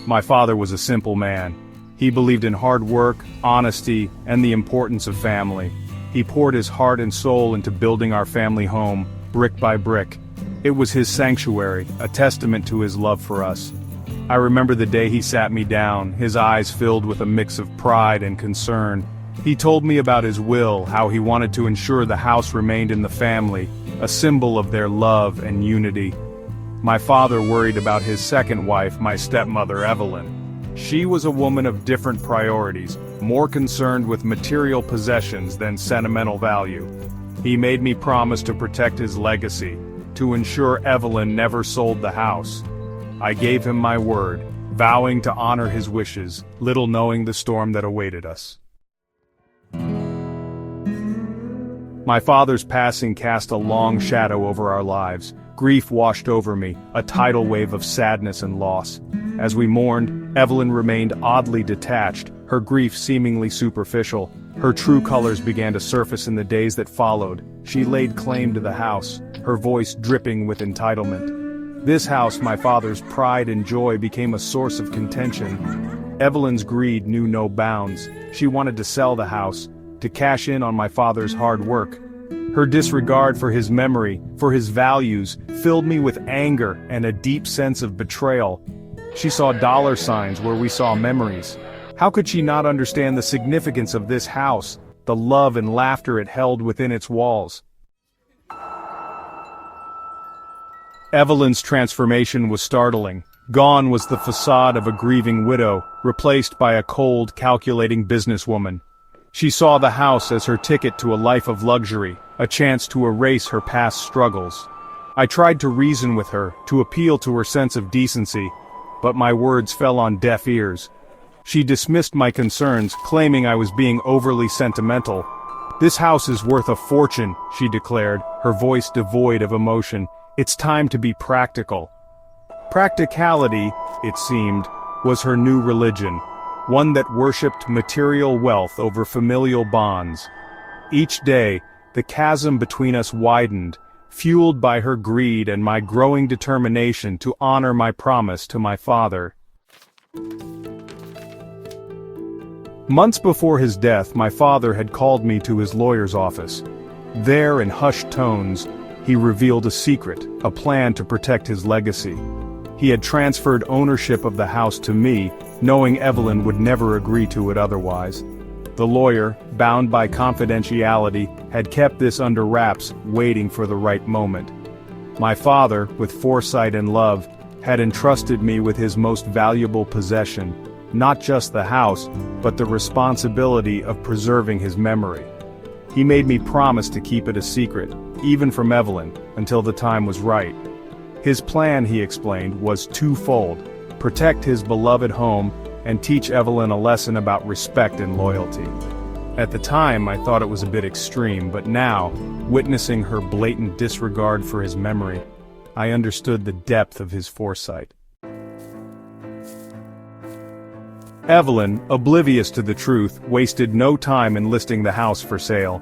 My father was a simple man. He believed in hard work, honesty, and the importance of family. He poured his heart and soul into building our family home, brick by brick. It was his sanctuary, a testament to his love for us. I remember the day he sat me down, his eyes filled with a mix of pride and concern. He told me about his will, how he wanted to ensure the house remained in the family, a symbol of their love and unity. My father worried about his second wife, my stepmother, Evelyn. She was a woman of different priorities, more concerned with material possessions than sentimental value. He made me promise to protect his legacy, to ensure Evelyn never sold the house. I gave him my word, vowing to honor his wishes, little knowing the storm that awaited us. My father's passing cast a long shadow over our lives. Grief washed over me, a tidal wave of sadness and loss. As we mourned, Evelyn remained oddly detached, her grief seemingly superficial. Her true colors began to surface in the days that followed. She laid claim to the house, her voice dripping with entitlement. This house, my father's pride and joy, became a source of contention. Evelyn's greed knew no bounds. She wanted to sell the house, to cash in on my father's hard work. Her disregard for his memory, for his values, filled me with anger and a deep sense of betrayal. She saw dollar signs where we saw memories. How could she not understand the significance of this house, the love and laughter it held within its walls? Evelyn's transformation was startling. Gone was the facade of a grieving widow, replaced by a cold, calculating businesswoman. She saw the house as her ticket to a life of luxury, a chance to erase her past struggles. I tried to reason with her, to appeal to her sense of decency, but my words fell on deaf ears. She dismissed my concerns, claiming I was being overly sentimental. "This house is worth a fortune," she declared, her voice devoid of emotion. "It's time to be practical." Practicality, it seemed, was her new religion, one that worshipped material wealth over familial bonds. Each day, the chasm between us widened, fueled by her greed and my growing determination to honor my promise to my father. Months before his death, my father had called me to his lawyer's office. There, in hushed tones, he revealed a secret, a plan to protect his legacy. He had transferred ownership of the house to me, knowing Evelyn would never agree to it otherwise. The lawyer, bound by confidentiality, had kept this under wraps, waiting for the right moment. My father, with foresight and love, had entrusted me with his most valuable possession, not just the house, but the responsibility of preserving his memory. He made me promise to keep it a secret, even from Evelyn, until the time was right. His plan, he explained, was twofold: protect his beloved home and teach Evelyn a lesson about respect and loyalty. At the time, I thought it was a bit extreme, but now, witnessing her blatant disregard for his memory, I understood the depth of his foresight. Evelyn, oblivious to the truth, wasted no time in listing the house for sale.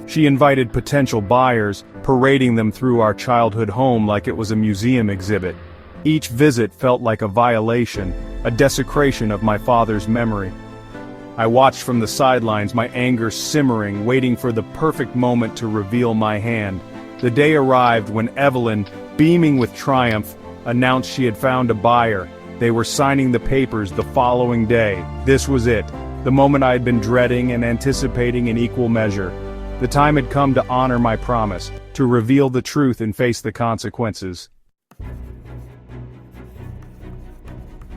She invited potential buyers, parading them through our childhood home like it was a museum exhibit. Each visit felt like a violation, a desecration of my father's memory. I watched from the sidelines, my anger simmering, waiting for the perfect moment to reveal my hand. The day arrived when Evelyn, beaming with triumph, announced she had found a buyer. They were signing the papers the following day. This was it, the moment I had been dreading and anticipating in equal measure. The time had come to honor my promise, to reveal the truth and face the consequences.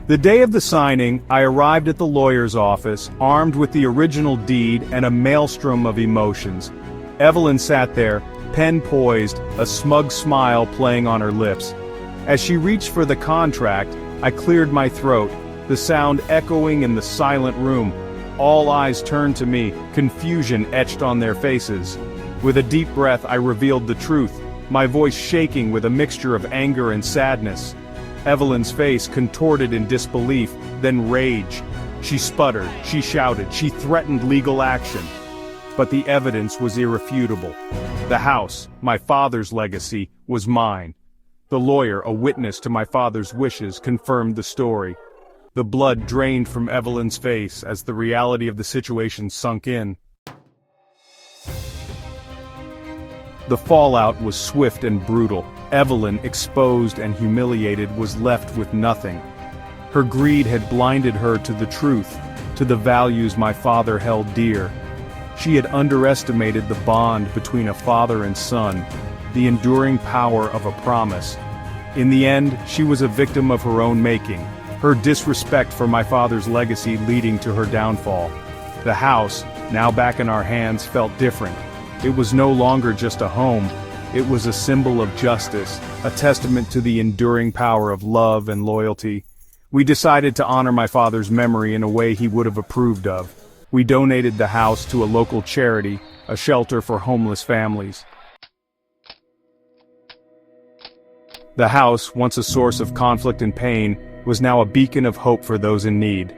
The day of the signing, I arrived at the lawyer's office, armed with the original deed and a maelstrom of emotions. Evelyn sat there, pen poised, a smug smile playing on her lips. As she reached for the contract, I cleared my throat, the sound echoing in the silent room. All eyes turned to me, confusion etched on their faces. With a deep breath, I revealed the truth, my voice shaking with a mixture of anger and sadness. Evelyn's face contorted in disbelief, then rage. She sputtered, she shouted, she threatened legal action. But the evidence was irrefutable. The house, my father's legacy, was mine. The lawyer, a witness to my father's wishes, confirmed the story. The blood drained from Evelyn's face as the reality of the situation sunk in. The fallout was swift and brutal. Evelyn, exposed and humiliated, was left with nothing. Her greed had blinded her to the truth, to the values my father held dear. She had underestimated the bond between a father and son, the enduring power of a promise. In the end, she was a victim of her own making, her disrespect for my father's legacy leading to her downfall. The house, now back in our hands, felt different. It was no longer just a home. It was a symbol of justice, a testament to the enduring power of love and loyalty. We decided to honor my father's memory in a way he would have approved of. We donated the house to a local charity, a shelter for homeless families. The house, once a source of conflict and pain, was now a beacon of hope for those in need.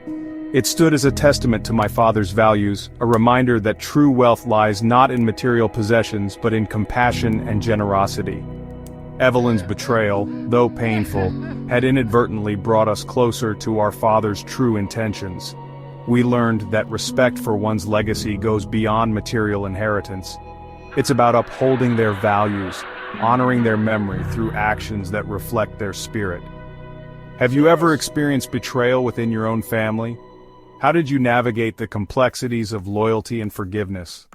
It stood as a testament to my father's values, a reminder that true wealth lies not in material possessions but in compassion and generosity. Evelyn's betrayal, though painful, had inadvertently brought us closer to our father's true intentions. We learned that respect for one's legacy goes beyond material inheritance. It's about upholding their values, honoring their memory through actions that reflect their spirit. Have you ever experienced betrayal within your own family? How did you navigate the complexities of loyalty and forgiveness?